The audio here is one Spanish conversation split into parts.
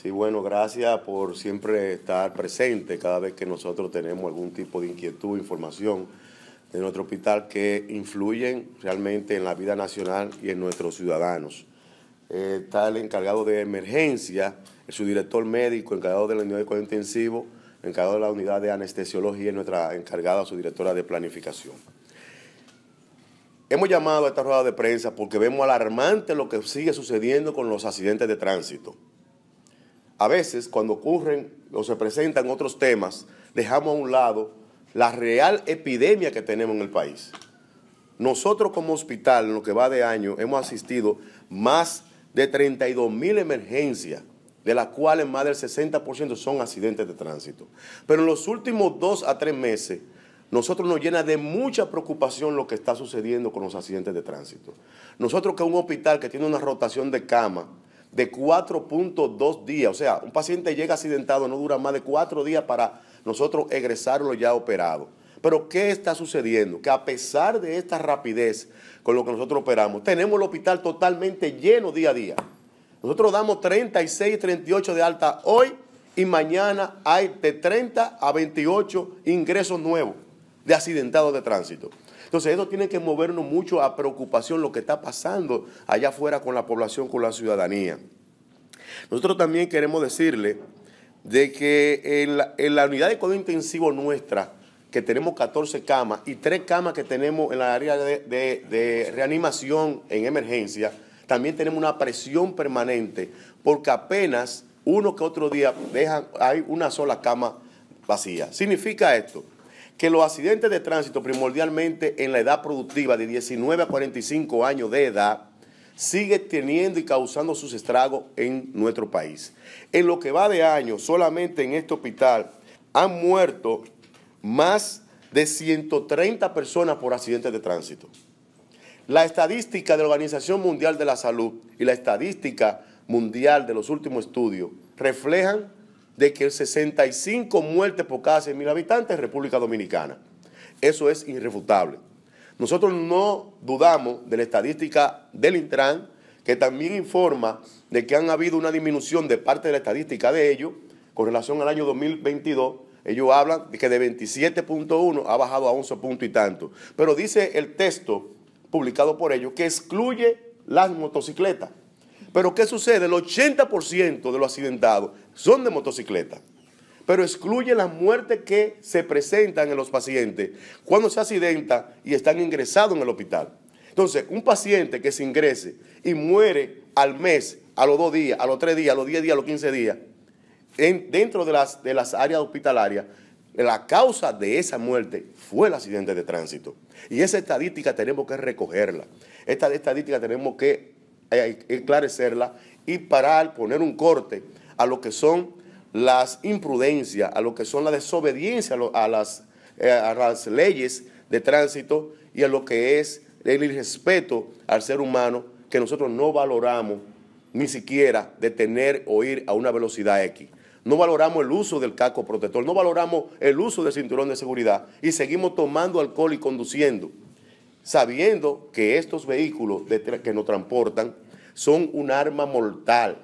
Sí, bueno, gracias por siempre estar presente cada vez que nosotros tenemos algún tipo de inquietud, información de nuestro hospital que influyen realmente en la vida nacional y en nuestros ciudadanos. Está el encargado de emergencia, el subdirector médico, encargado de la unidad de cuidado intensivo, encargado de la unidad de anestesiología y nuestra encargada subdirectora de planificación. Hemos llamado a esta rueda de prensa porque vemos alarmante lo que sigue sucediendo con los accidentes de tránsito. A veces, cuando ocurren o se presentan otros temas, dejamos a un lado la real epidemia que tenemos en el país. Nosotros como hospital, en lo que va de año, hemos asistido más de 32,000 emergencias, de las cuales más del 60% son accidentes de tránsito. Pero en los últimos 2 a 3 meses, nosotros nos llena de mucha preocupación lo que está sucediendo con los accidentes de tránsito. Nosotros que es un hospital que tiene una rotación de cama de 4.2 días, o sea, un paciente llega accidentado, no dura más de 4 días para nosotros egresarlo ya operado. Pero ¿qué está sucediendo? Que a pesar de esta rapidez con lo que nosotros operamos, tenemos el hospital totalmente lleno día a día. Nosotros damos 36, 38 de alta hoy y mañana hay de 30 a 28 ingresos nuevos de accidentados de tránsito. Entonces, eso tiene que movernos mucho a preocupación lo que está pasando allá afuera con la población, con la ciudadanía. Nosotros también queremos decirle de que en la unidad de cuidado intensivo nuestra, que tenemos 14 camas y 3 camas que tenemos en la área de reanimación en emergencia, también tenemos una presión permanente porque apenas uno que otro día hay una sola cama vacía. ¿Significa esto? Que los accidentes de tránsito, primordialmente en la edad productiva de 19 a 45 años de edad, sigue teniendo y causando sus estragos en nuestro país. En lo que va de año, solamente en este hospital han muerto más de 130 personas por accidentes de tránsito. La estadística de la Organización Mundial de la Salud y la estadística mundial de los últimos estudios reflejan de que el 65 muertes por cada 100,000 habitantes en República Dominicana. Eso es irrefutable. Nosotros no dudamos de la estadística del Intran, que también informa de que han habido una disminución de parte de la estadística de ellos con relación al año 2022. Ellos hablan de que de 27.1 ha bajado a 11 puntos y tanto. Pero dice el texto publicado por ellos que excluye las motocicletas. Pero ¿qué sucede? El 80% de los accidentados son de motocicleta, pero excluye las muertes que se presentan en los pacientes cuando se accidentan y están ingresados en el hospital. Entonces, un paciente que se ingrese y muere al mes, a los 2 días, a los 3 días, a los 10 días, a los 15 días, dentro de las áreas hospitalarias, la causa de esa muerte fue el accidente de tránsito. Y esa estadística tenemos que recogerla. Esta estadística tenemos que esclarecerla y poner un corte a lo que son las imprudencias, a lo que son la desobediencia a las leyes de tránsito y a lo que es el irrespeto al ser humano, que nosotros no valoramos ni siquiera detener o ir a una velocidad X. No valoramos el uso del casco protector, no valoramos el uso del cinturón de seguridad y seguimos tomando alcohol y conduciendo, sabiendo que estos vehículos que nos transportan son un arma mortal,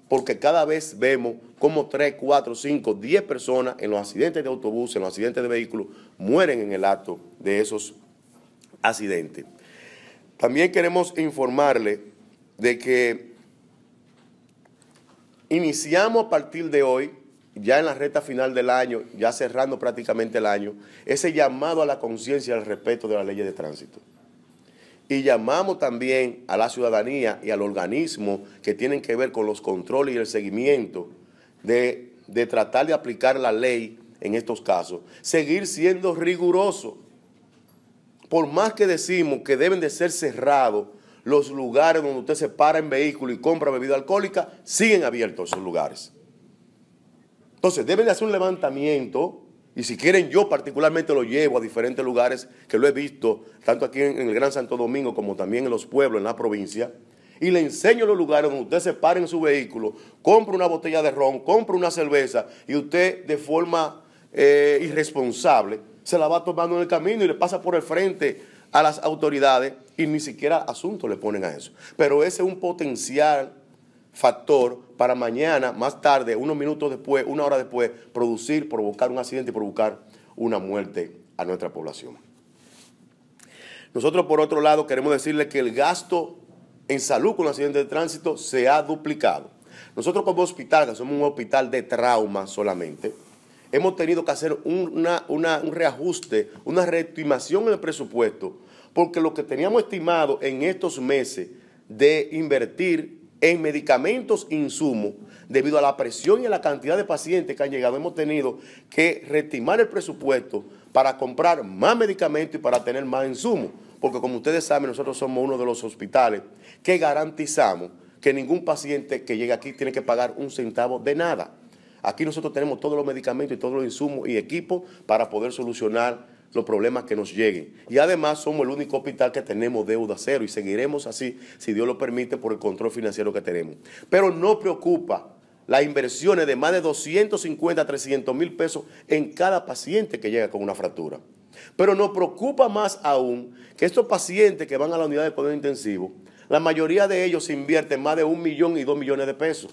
porque cada vez vemos como 3, 4, 5, 10 personas en los accidentes de autobús, en los accidentes de vehículos, mueren en el acto de esos accidentes. También queremos informarle de que iniciamos a partir de hoy, ya en la recta final del año, ya cerrando prácticamente el año, ese llamado a la conciencia y al respeto de la ley de tránsito. Y llamamos también a la ciudadanía y al organismo que tienen que ver con los controles y el seguimiento de tratar de aplicar la ley en estos casos. Seguir siendo riguroso. Por más que decimos que deben de ser cerrados los lugares donde usted se para en vehículo y compra bebida alcohólica, siguen abiertos esos lugares. Entonces, deben de hacer un levantamiento. Y si quieren, yo particularmente lo llevo a diferentes lugares que lo he visto, tanto aquí en el Gran Santo Domingo como también en los pueblos, en la provincia, y le enseño los lugares donde usted se para en su vehículo, compra una botella de ron, compra una cerveza, y usted de forma irresponsable se la va tomando en el camino y le pasa por el frente a las autoridades y ni siquiera asunto le ponen a eso. Pero ese es un potencial factor para mañana, más tarde, unos minutos después, una hora después, provocar un accidente y provocar una muerte a nuestra población. Nosotros, por otro lado, queremos decirle que el gasto en salud con accidentes de tránsito se ha duplicado. Nosotros como hospital, que somos un hospital de trauma solamente, hemos tenido que hacer un reajuste, una reestimación en el presupuesto, porque lo que teníamos estimado en estos meses de invertir en medicamentos e insumos, debido a la presión y a la cantidad de pacientes que han llegado, hemos tenido que reestimar el presupuesto para comprar más medicamentos y para tener más insumos, porque como ustedes saben, nosotros somos uno de los hospitales que garantizamos que ningún paciente que llegue aquí tiene que pagar un centavo de nada. Aquí nosotros tenemos todos los medicamentos y todos los insumos y equipos para poder solucionar los problemas que nos lleguen. Y además somos el único hospital que tenemos deuda cero y seguiremos así, si Dios lo permite, por el control financiero que tenemos. Pero no preocupa las inversiones de más de 250 a 300 mil pesos en cada paciente que llega con una fractura. Pero nos preocupa más aún que estos pacientes que van a la unidad de cuidado intensivo, la mayoría de ellos se invierten más de 1 millón y 2 millones de pesos.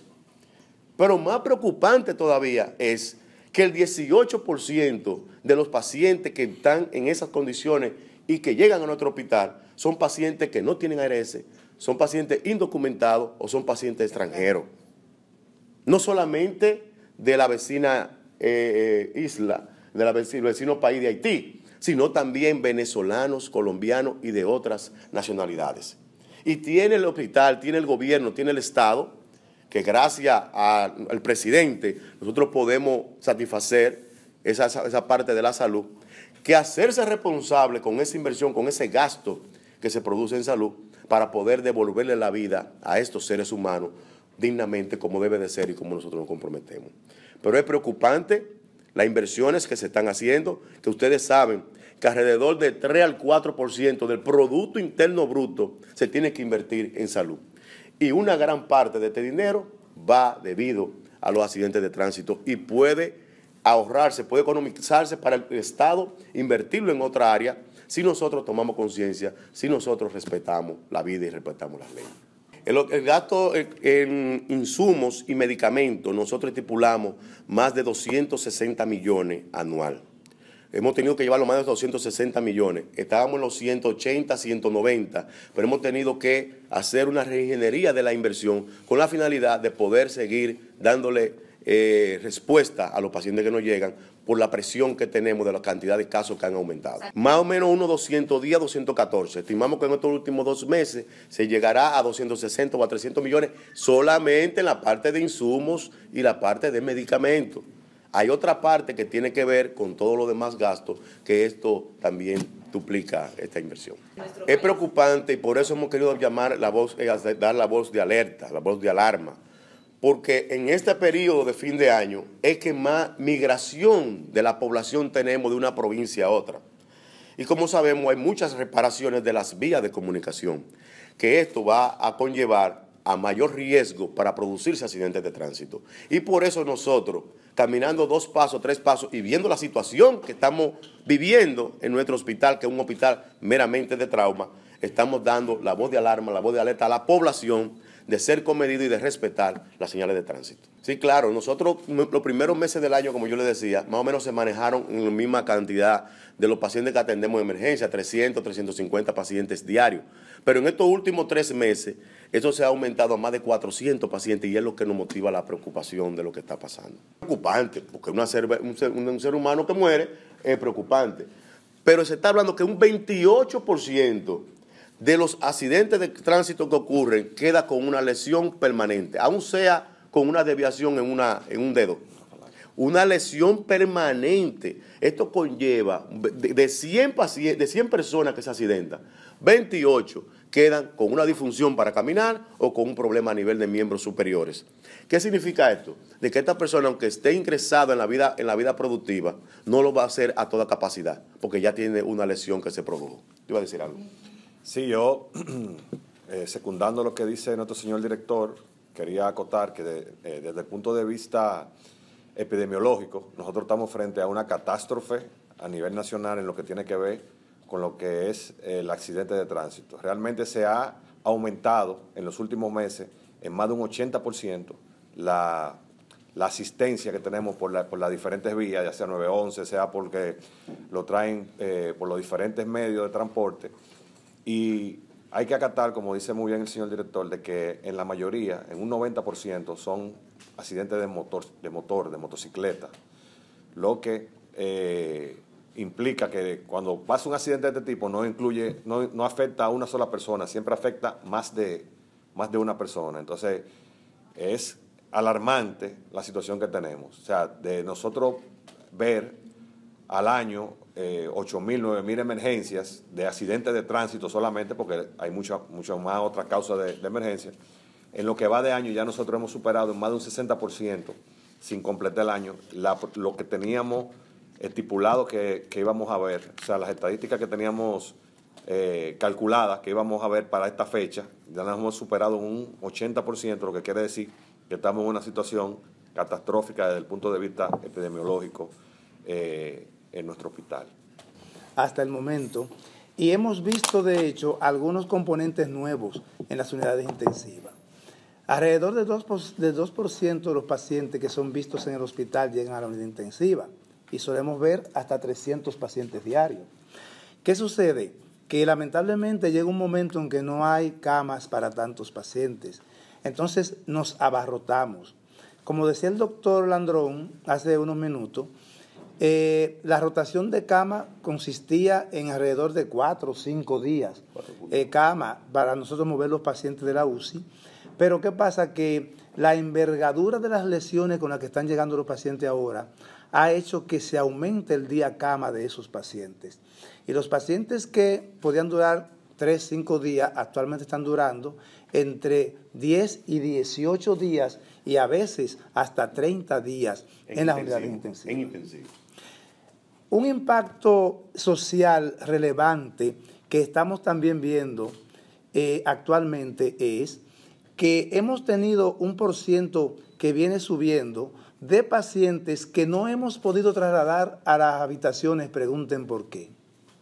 Pero más preocupante todavía es que el 18% de los pacientes que están en esas condiciones y que llegan a nuestro hospital son pacientes que no tienen ARS, son pacientes indocumentados o son pacientes extranjeros. No solamente de la vecina isla, del vecino país de Haití, sino también venezolanos, colombianos y de otras nacionalidades. Y tiene el hospital, tiene el gobierno, tiene el Estado, que gracias al presidente nosotros podemos satisfacer esa parte de la salud, que hacerse responsable con esa inversión, con ese gasto que se produce en salud, para poder devolverle la vida a estos seres humanos dignamente, como debe de ser y como nosotros nos comprometemos. Pero es preocupante las inversiones que se están haciendo, que ustedes saben que alrededor del 3 al 4% del Producto Interno Bruto se tiene que invertir en salud. Y una gran parte de este dinero va debido a los accidentes de tránsito y puede ahorrarse, puede economizarse para el Estado, invertirlo en otra área, si nosotros tomamos conciencia, si nosotros respetamos la vida y respetamos las leyes. El gasto en insumos y medicamentos, nosotros estipulamos más de 260 millones anual. Hemos tenido que llevarlo más de 260 millones. Estábamos en los 180, 190, pero hemos tenido que hacer una reingeniería de la inversión con la finalidad de poder seguir dándole respuesta a los pacientes que nos llegan por la presión que tenemos de la cantidad de casos que han aumentado. Más o menos unos 210, 214. Estimamos que en estos últimos 2 meses se llegará a 260 o a 300 millones solamente en la parte de insumos y la parte de medicamentos. Hay otra parte que tiene que ver con todos los demás gastos, que esto también duplica esta inversión. Es preocupante y por eso hemos querido llamar dar la voz de alerta, la voz de alarma, porque en este periodo de fin de año es que más migración de la población tenemos de una provincia a otra. Y como sabemos, hay muchas reparaciones de las vías de comunicación, que esto va a conllevar a mayor riesgo para producirse accidentes de tránsito. Y por eso nosotros, caminando 2 pasos, 3 pasos y viendo la situación que estamos viviendo en nuestro hospital, que es un hospital meramente de trauma, estamos dando la voz de alarma, la voz de alerta a la población de ser comedido y de respetar las señales de tránsito. Sí, claro, nosotros los primeros meses del año, como yo les decía, más o menos se manejaron en la misma cantidad de los pacientes que atendemos en emergencia, 300, 350 pacientes diarios. Pero en estos últimos 3 meses, eso se ha aumentado a más de 400 pacientes y es lo que nos motiva la preocupación de lo que está pasando. Es preocupante, porque un ser humano que muere es preocupante. Pero se está hablando que un 28% de los accidentes de tránsito que ocurren queda con una lesión permanente, aun sea con una desviación en un dedo. Una lesión permanente. Esto conlleva de 100 personas que se accidentan, 28 quedan con una disfunción para caminar o con un problema a nivel de miembros superiores. ¿Qué significa esto? De que esta persona, aunque esté ingresada en la vida productiva, no lo va a hacer a toda capacidad, porque ya tiene una lesión que se produjo. ¿Te iba a decir algo? Sí, yo, secundando lo que dice nuestro señor director, quería acotar que desde el punto de vista epidemiológico, nosotros estamos frente a una catástrofe a nivel nacional en lo que tiene que ver con lo que es el accidente de tránsito. Realmente se ha aumentado en los últimos meses en más de un 80% la asistencia que tenemos por las diferentes vías, ya sea 911, sea porque lo traen por los diferentes medios de transporte. Y hay que acatar, como dice muy bien el señor director, de que en la mayoría, en un 90%, son accidentes de motocicleta, lo que implica que cuando pasa un accidente de este tipo no afecta a una sola persona, siempre afecta más de una persona. Entonces, es alarmante la situación que tenemos. O sea, de nosotros ver al año 8.000, 9.000 emergencias de accidentes de tránsito solamente, porque hay muchas más otras causas de emergencia. En lo que va de año ya nosotros hemos superado en más de un 60%, sin completar el año, lo que teníamos estipulado que íbamos a ver. O sea, las estadísticas que teníamos calculadas que íbamos a ver para esta fecha, ya las hemos superado un 80%, lo que quiere decir que estamos en una situación catastrófica desde el punto de vista epidemiológico en nuestro hospital. Hasta el momento. Y hemos visto, de hecho, algunos componentes nuevos en las unidades intensivas. Alrededor del 2% de los pacientes que son vistos en el hospital llegan a la unidad intensiva y solemos ver hasta 300 pacientes diarios. ¿Qué sucede? Que lamentablemente llega un momento en que no hay camas para tantos pacientes. Entonces nos abarrotamos. Como decía el doctor Landrón hace unos minutos, la rotación de cama consistía en alrededor de 4 o 5 días. Cama para nosotros mover los pacientes de la UCI. Pero ¿qué pasa? Que la envergadura de las lesiones con las que están llegando los pacientes ahora ha hecho que se aumente el día cama de esos pacientes. Y los pacientes que podían durar 3, 5 días, actualmente están durando entre 10 y 18 días y a veces hasta 30 días en las unidades intensivas. En intensivo. Un impacto social relevante que estamos también viendo actualmente es que hemos tenido un % que viene subiendo de pacientes que no hemos podido trasladar a las habitaciones, pregunten por qué.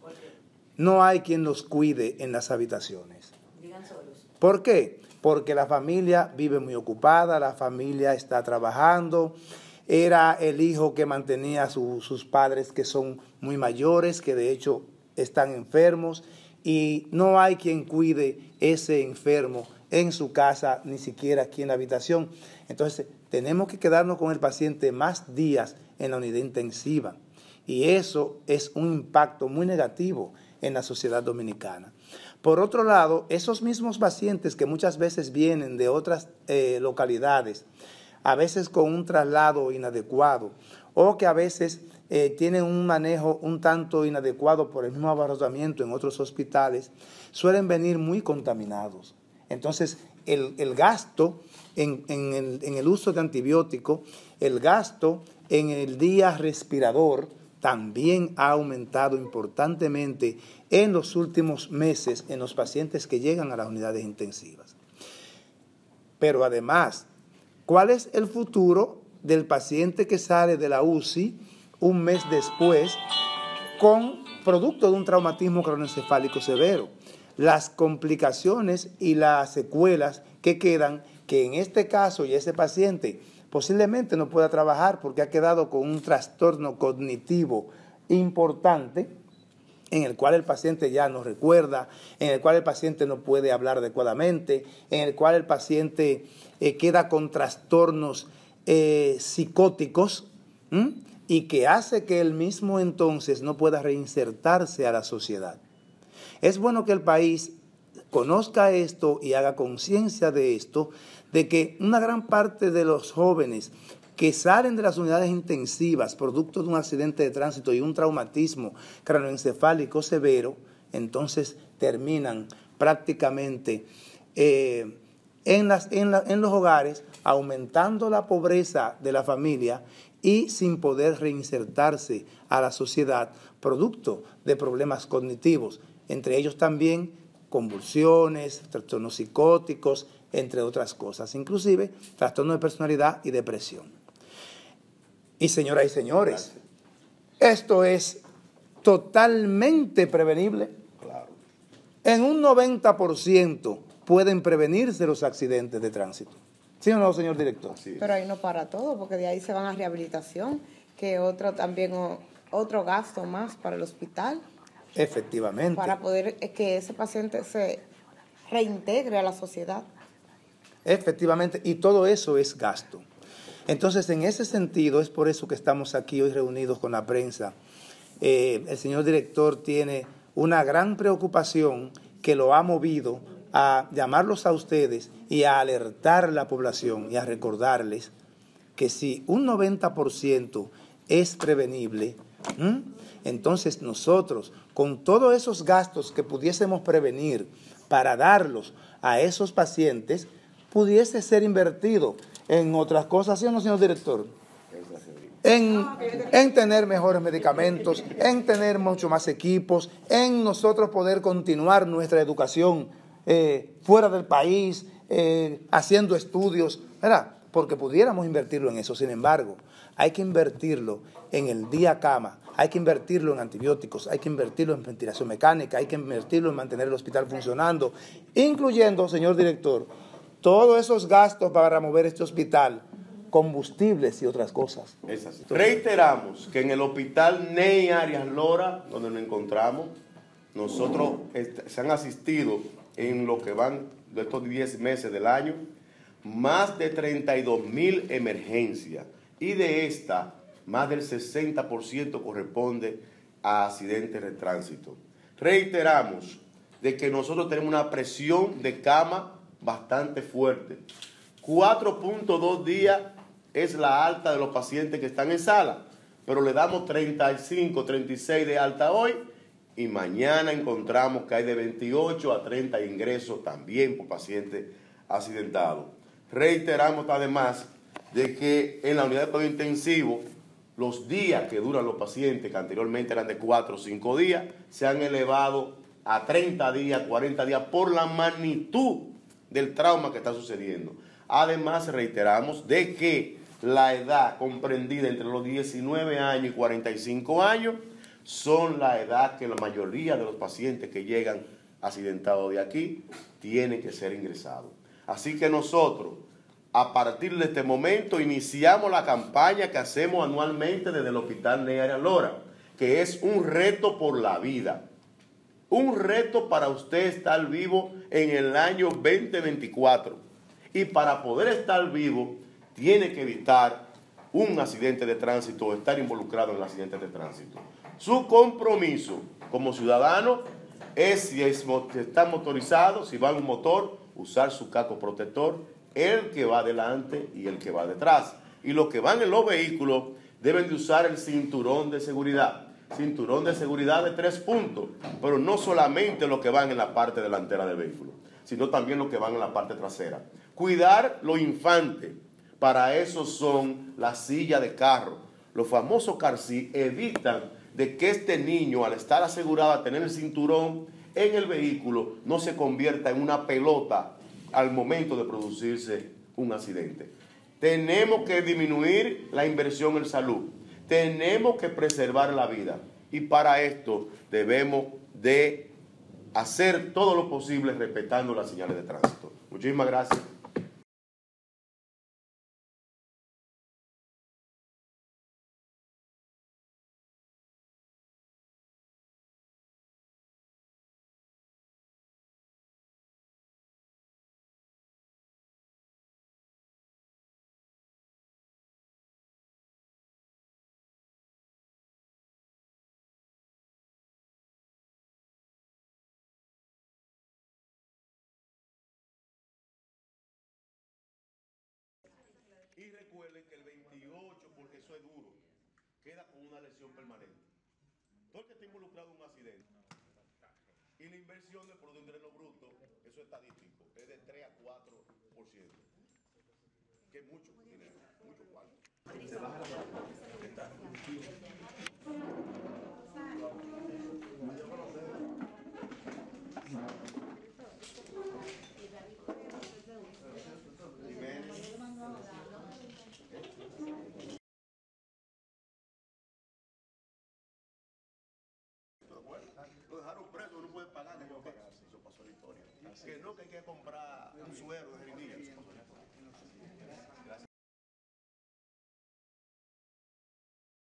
¿Por qué? No hay quien los cuide en las habitaciones. Digan solos. ¿Por qué? Porque la familia vive muy ocupada, la familia está trabajando, era el hijo que mantenía a sus padres que son muy mayores, que de hecho están enfermos, y no hay quien cuide ese enfermo en su casa, ni siquiera aquí en la habitación. Entonces, tenemos que quedarnos con el paciente más días en la unidad intensiva. Y eso es un impacto muy negativo en la sociedad dominicana. Por otro lado, esos mismos pacientes que muchas veces vienen de otras localidades, a veces con un traslado inadecuado, o que a veces tienen un manejo un tanto inadecuado por el mismo abarrotamiento en otros hospitales, suelen venir muy contaminados. Entonces, el gasto en el uso de antibióticos, el gasto en el día respirador también ha aumentado importantemente en los últimos meses en los pacientes que llegan a las unidades intensivas. Pero además, ¿cuál es el futuro del paciente que sale de la UCI un mes después con producto de un traumatismo craneoencefálico severo? Las complicaciones y las secuelas que quedan, que en este caso y ese paciente posiblemente no pueda trabajar porque ha quedado con un trastorno cognitivo importante, en el cual el paciente ya no recuerda, en el cual el paciente no puede hablar adecuadamente, en el cual el paciente queda con trastornos psicóticos, y que hace que él mismo entonces no pueda reinsertarse a la sociedad. Es bueno que el país conozca esto y haga conciencia de esto, de que una gran parte de los jóvenes que salen de las unidades intensivas producto de un accidente de tránsito y un traumatismo craneoencefálico severo, entonces terminan prácticamente en los hogares, aumentando la pobreza de la familia y sin poder reinsertarse a la sociedad, producto de problemas cognitivos, entre ellos también convulsiones, trastornos psicóticos, entre otras cosas, inclusive trastorno de personalidad y depresión. Y señoras y señores, esto es totalmente prevenible. Claro. En un 90% pueden prevenirse los accidentes de tránsito. ¿Sí o no, señor director? Pero ahí no para todo, porque de ahí se van a rehabilitación, que otro también, otro gasto más para el hospital. Efectivamente. Para poder que ese paciente se reintegre a la sociedad. Efectivamente, y todo eso es gasto. Entonces, en ese sentido, es por eso que estamos aquí hoy reunidos con la prensa. El señor director tiene una gran preocupación que lo ha movido a llamarlos a ustedes y a alertar a la población y a recordarles que si un 90% es prevenible, entonces nosotros, con todos esos gastos que pudiésemos prevenir para darlos a esos pacientes, pudiese ser invertido en otras cosas, ¿sí o no, señor director? En tener mejores medicamentos, en tener mucho más equipos, en nosotros poder continuar nuestra educación fuera del país, haciendo estudios, ¿verdad? Porque pudiéramos invertirlo en eso. Sin embargo, hay que invertirlo en el día cama, hay que invertirlo en antibióticos, hay que invertirlo en ventilación mecánica, hay que invertirlo en mantener el hospital funcionando, incluyendo, señor director, todos esos gastos para mover este hospital, combustibles y otras cosas. Es así. Reiteramos que en el hospital Ney Arias Lora, donde nos encontramos, nosotros se han asistido en lo que van de estos 10 meses del año, más de 32,000 emergencias, y de esta, más del 60% corresponde a accidentes de tránsito. Reiteramos de que nosotros tenemos una presión de cama bastante fuerte. 4.2 días es la alta de los pacientes que están en sala, pero le damos 35, 36 de alta hoy, y mañana encontramos que hay de 28 a 30 ingresos también por pacientes accidentados. Reiteramos además de que en la unidad de cuidado intensivo, los días que duran los pacientes, que anteriormente eran de 4 o 5 días, se han elevado a 30 días, 40 días, por la magnitud del trauma que está sucediendo. Además, reiteramos de que la edad comprendida entre los 19 años y 45 años son la edad que la mayoría de los pacientes que llegan accidentados de aquí tienen que ser ingresados. Así que nosotros, a partir de este momento, iniciamos la campaña que hacemos anualmente desde el Hospital Ney Arias Lora, que es un reto por la vida. Un reto para usted estar vivo en el año 2024. Y para poder estar vivo, tiene que evitar un accidente de tránsito o estar involucrado en el accidente de tránsito. Su compromiso como ciudadano es, si está motorizado, si va en un motor, usar su casco protector, el que va adelante y el que va detrás. Y los que van en los vehículos deben de usar el cinturón de seguridad. Cinturón de seguridad de 3 puntos, pero no solamente los que van en la parte delantera del vehículo, sino también los que van en la parte trasera. Cuidar los infantes, para eso son las sillas de carro. Los famosos car seat evitan de que este niño, al estar asegurado a tener el cinturón en el vehículo, no se convierta en una pelota al momento de producirse un accidente. Tenemos que disminuir la inversión en salud. Tenemos que preservar la vida. Y para esto debemos de hacer todo lo posible respetando las señales de tránsito. Muchísimas gracias. Y recuerden que el 28, porque eso es duro, queda con una lesión permanente. Todo el que está involucrado en un accidente. Y la inversión del Producto Interno Bruto, eso es estadístico, es de 3 a 4%. Que es mucho dinero, mucho cuarto. Se baja la lo dejaron preso, no puede pagar, eso pasó en la historia. que no, que hay que comprar un suero de jeringuilla.